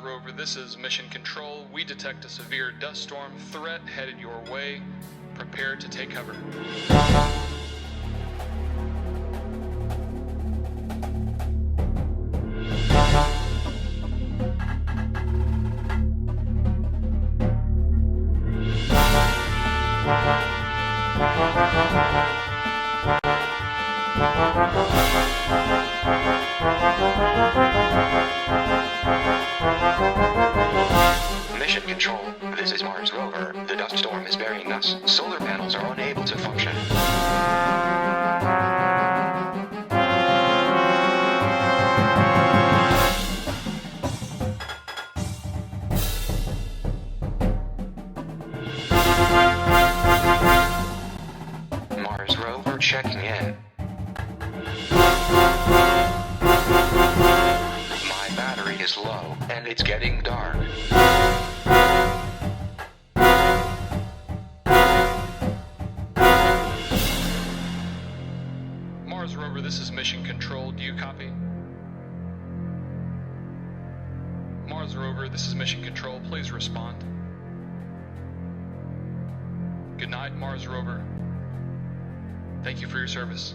Rover, this is Mission Control. We detect a severe dust storm threat headed your way. Prepare to take cover. Mission Control, this is Mars Rover. The dust storm is burying us. Solar panels are unable to function. Mars Rover checking in. My battery is low, and it's getting dark. Mars Rover, this is Mission Control. Do you copy? Mars Rover, this is Mission Control. Please respond. Good night, Mars Rover. Thank you for your service.